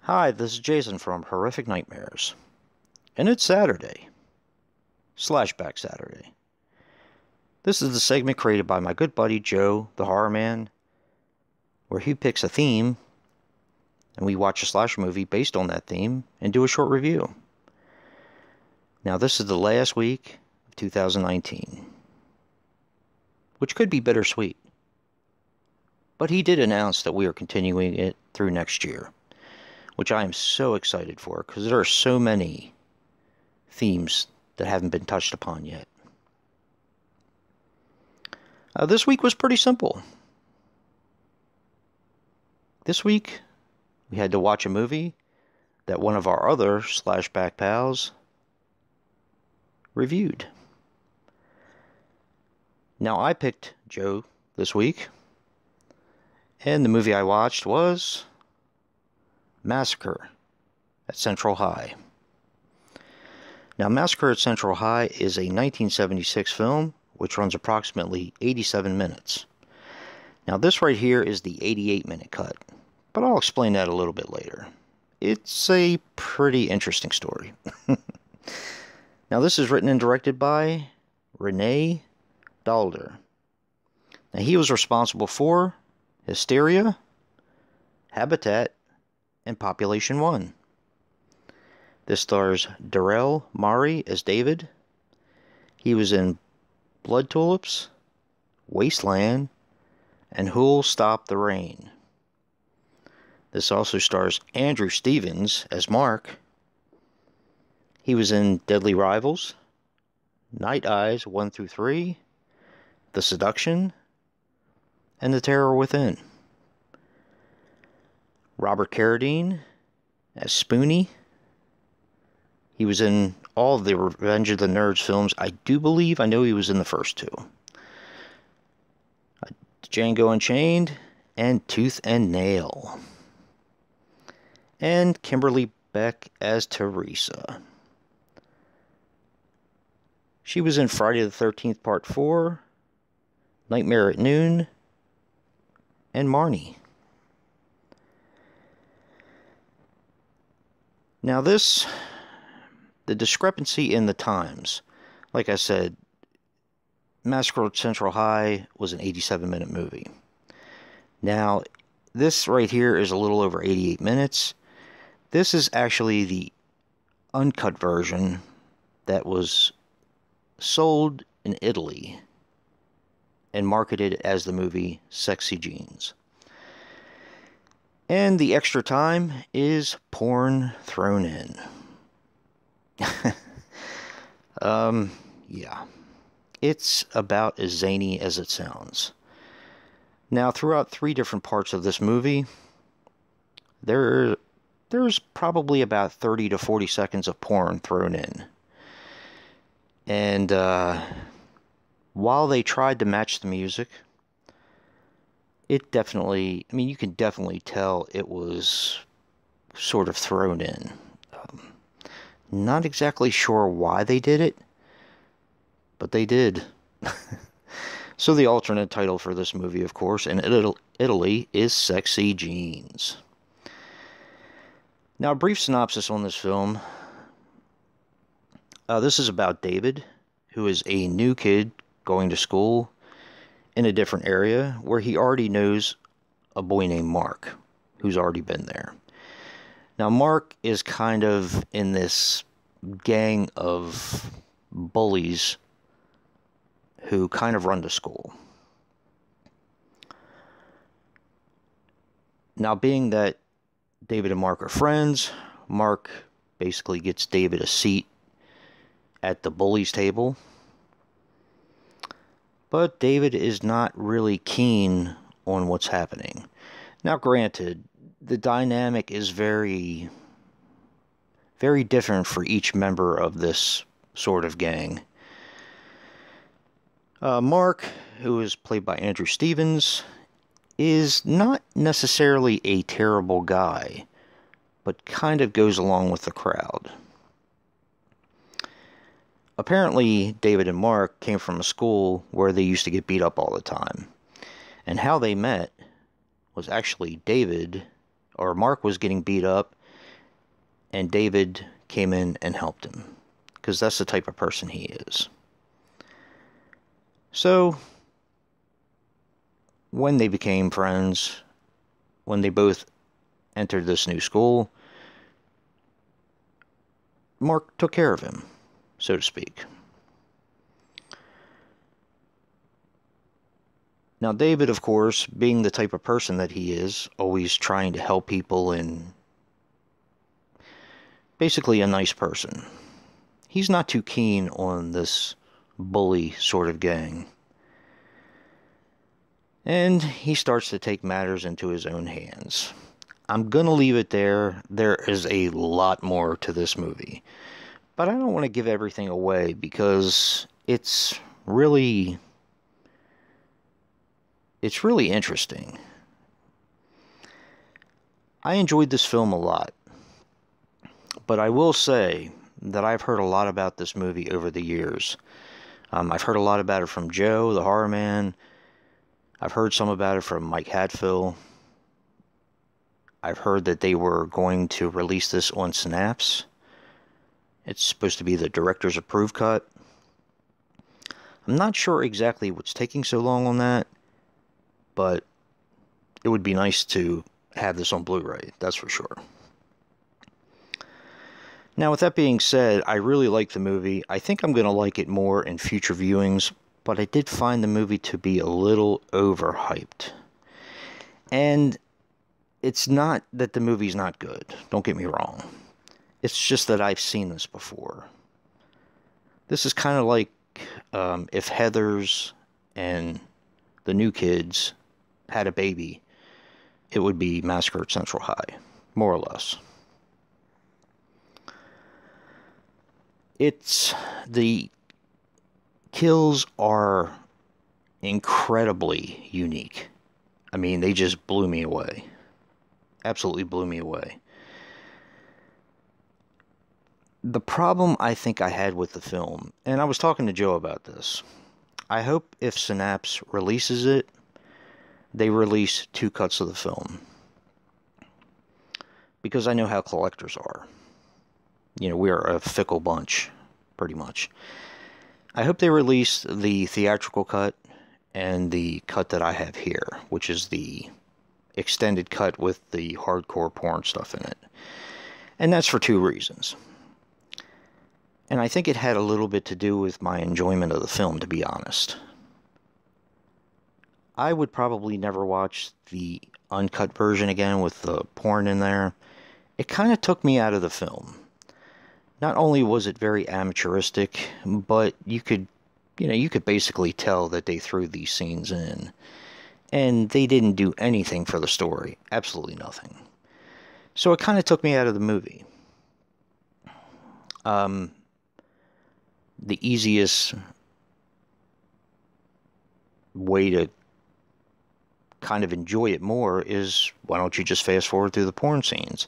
Hi, this is Jason from Horrific Nightmares, and it's Saturday, Slashback Saturday. This is the segment created by my good buddy Joe, the Horror Man, where he picks a theme, and we watch a slasher movie based on that theme, and do a short review. Now this is the last week of 2019, which could be bittersweet, but he did announce that we are continuing it through next year, which I am so excited for, because there are so many themes that haven't been touched upon yet. This week was pretty simple. This week, we had to watch a movie that one of our other Slashback pals reviewed. Now, I picked Joe this week, and the movie I watched was Massacre at Central High. Now, Massacre at Central High is a 1976 film which runs approximately 87 minutes. Now, this right here is the 88-minute cut, but I'll explain that a little bit later. It's a pretty interesting story. Now, this is written and directed by Renee Daalder. Now, he was responsible for Hysteria, Habitat, and Population 1. This stars Darrell Murray as David. He was in Blood Tulips, Wasteland, and Who'll Stop the Rain. This also stars Andrew Stevens as Mark. He was in Deadly Rivals, Night Eyes 1 through 3, The Seduction, and The Terror Within. Robert Carradine as Spoonie. He was in all of the Revenge of the Nerds films. I know he was in the first two. Django Unchained and Tooth and Nail. And Kimberly Beck as Teresa. She was in Friday the 13th Part 4, Nightmare at Noon, and Marnie. Now the discrepancy in the times, like I said, Massacre at Central High was an 87-minute movie. Now, this right here is a little over 88 minutes. This is actually the uncut version that was sold in Italy and marketed as the movie Sexy Jeans. And the extra time is porn thrown in. Yeah. It's about as zany as it sounds. Now, throughout 3 different parts of this movie, there's probably about 30 to 40 seconds of porn thrown in. And while they tried to match the music, it definitely, you can definitely tell it was sort of thrown in. Not exactly sure why they did it, but they did. So the alternate title for this movie, of course, in Italy is Sexy Jeans. Now, a brief synopsis on this film. This is about David, who is a new kid going to school in a different area where he already knows a boy named Mark, who's already been there. Now, Mark is kind of in this gang of bullies who kind of run the school. Now, being that David and Mark are friends, Mark basically gets David a seat at the bullies' table. But David is not really keen on what's happening. Now, granted, the dynamic is very, very different for each member of this sort of gang. Mark, who is played by Andrew Stevens, is not necessarily a terrible guy, but kind of goes along with the crowd. Apparently, David and Mark came from a school where they used to get beat up all the time. And how they met was actually Mark was getting beat up, and David came in and helped him. Because that's the type of person he is. So, when they became friends, when they both entered this new school, Mark took care of him, so to speak. Now, David, of course, being the type of person that he is, always trying to help people and basically a nice person. He's not too keen on this bully sort of gang. And he starts to take matters into his own hands. I'm going to leave it there. There is a lot more to this movie. But I don't want to give everything away because it's really interesting. I enjoyed this film a lot. But I will say that I've heard a lot about this movie over the years. I've heard a lot about it from Joe, the Horror Man. I've heard some about it from Mike Hadfield. I've heard that they were going to release this on Synapse. It's supposed to be the director's approved cut. I'm not sure exactly what's taking so long on that, but it would be nice to have this on Blu-ray, that's for sure. Now, with that being said, I really like the movie. I think I'm going to like it more in future viewings, but I did find the movie to be a little overhyped. And it's not that the movie's not good, don't get me wrong. It's just that I've seen this before. This is kind of like if Heathers and the New Kids had a baby, it would be Massacre at Central High, more or less. The kills are incredibly unique. I mean, they just blew me away. Absolutely blew me away. The problem I think I had with the film, and I was talking to Joe about this, I hope if Synapse releases it, they release 2 cuts of the film. Because I know how collectors are. You know, we are a fickle bunch, pretty much. I hope they release the theatrical cut and the cut that I have here, which is the extended cut with the hardcore porn stuff in it. And that's for 2 reasons. And I think it had a little bit to do with my enjoyment of the film, to be honest. I would probably never watch the uncut version again with the porn in there. It kind of took me out of the film. Not only was it very amateuristic, but you could basically tell that they threw these scenes in. And they didn't do anything for the story. Absolutely nothing. So it kind of took me out of the movie. The easiest way to kind of enjoy it more is, why don't you just fast forward through the porn scenes?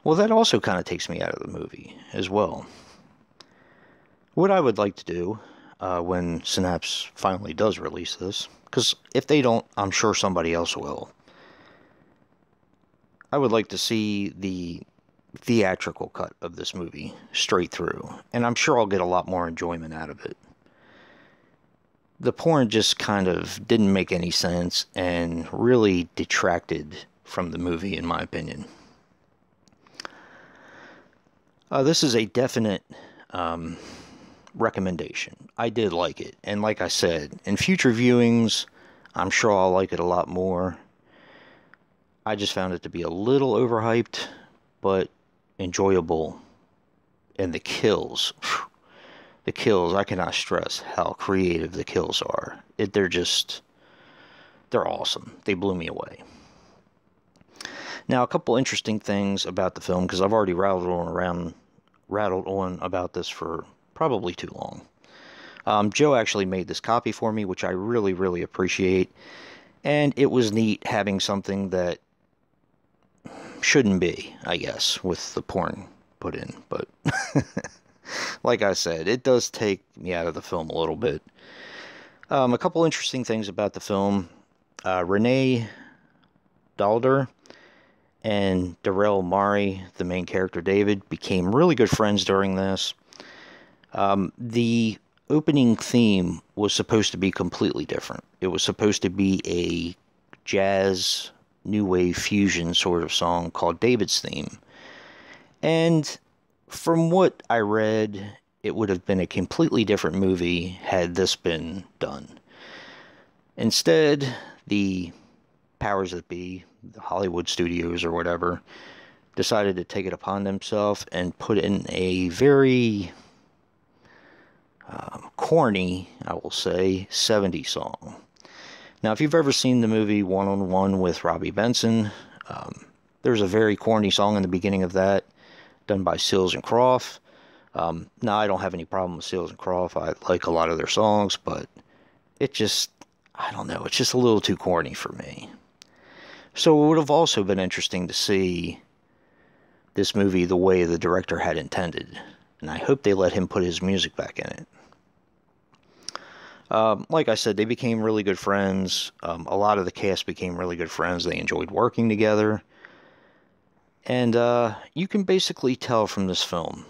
Well, that also kind of takes me out of the movie as well. What I would like to do when Synapse finally does release this, because if they don't, I'm sure somebody else will. I would like to see the theatrical cut of this movie straight through, and I'm sure I'll get a lot more enjoyment out of it. The porn just kind of didn't make any sense and really detracted from the movie, in my opinion. This is a definite recommendation. I did like it, and like I said, in future viewings, I'm sure I'll like it a lot more. I just found it to be a little overhyped, but enjoyable. And the kills, I cannot stress how creative the kills are. They're awesome. They blew me away. Now, a couple interesting things about the film, because I've already rattled on about this for probably too long. Joe actually made this copy for me, which I really, really appreciate. And it was neat having something that shouldn't be, I guess, with the porn put in. But like I said, it does take me out of the film a little bit. A couple interesting things about the film. Renee Daalder and Darrell Mari, the main character David, became really good friends during this. The opening theme was supposed to be completely different. It was supposed to be a jazz, new wave fusion sort of song called David's Theme. And from what I read, it would have been a completely different movie had this been done. Instead, the powers that be, the Hollywood studios or whatever, decided to take it upon themselves and put in a very corny, I will say, 70s song. Now, if you've ever seen the movie One-on-One with Robbie Benson, there's a very corny song in the beginning of that, done by Seals and Croft. Now, I don't have any problem with Seals and Croft. I like a lot of their songs, but it just, I don't know, it's just a little too corny for me. So it would have also been interesting to see this movie the way the director had intended, and I hope they let him put his music back in it. Like I said, they became really good friends. A lot of the cast became really good friends. They enjoyed working together. And you can basically tell from this film.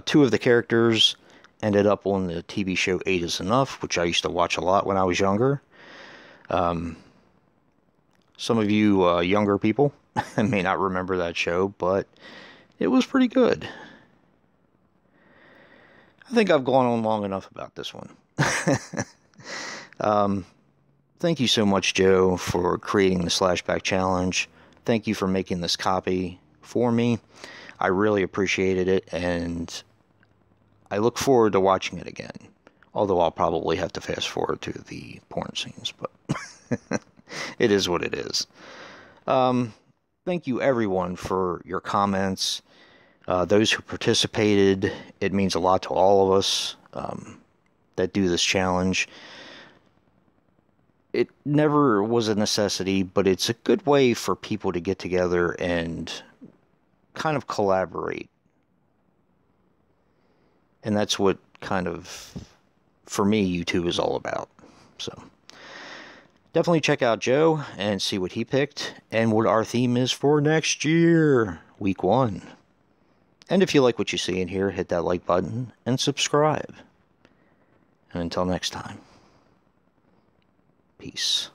Two of the characters ended up on the TV show 8 is Enough, which I used to watch a lot when I was younger. Some of you younger people may not remember that show, but it was pretty good. I think I've gone on long enough about this one. Thank you so much, Joe, for creating the Slashback challenge. Thank you for making this copy for me. I really appreciated it, and I look forward to watching it again. Although I'll probably have to fast forward to the porn scenes, but it is what it is. Thank you, everyone, for your comments. Those who participated, it means a lot to all of us that do this challenge. It never was a necessity, but it's a good way for people to get together and kind of collaborate. And that's what kind of, for me, YouTube is all about. So definitely check out Joe and see what he picked and what our theme is for next year, week 1. And if you like what you see in here, hit that like button and subscribe. And until next time, peace.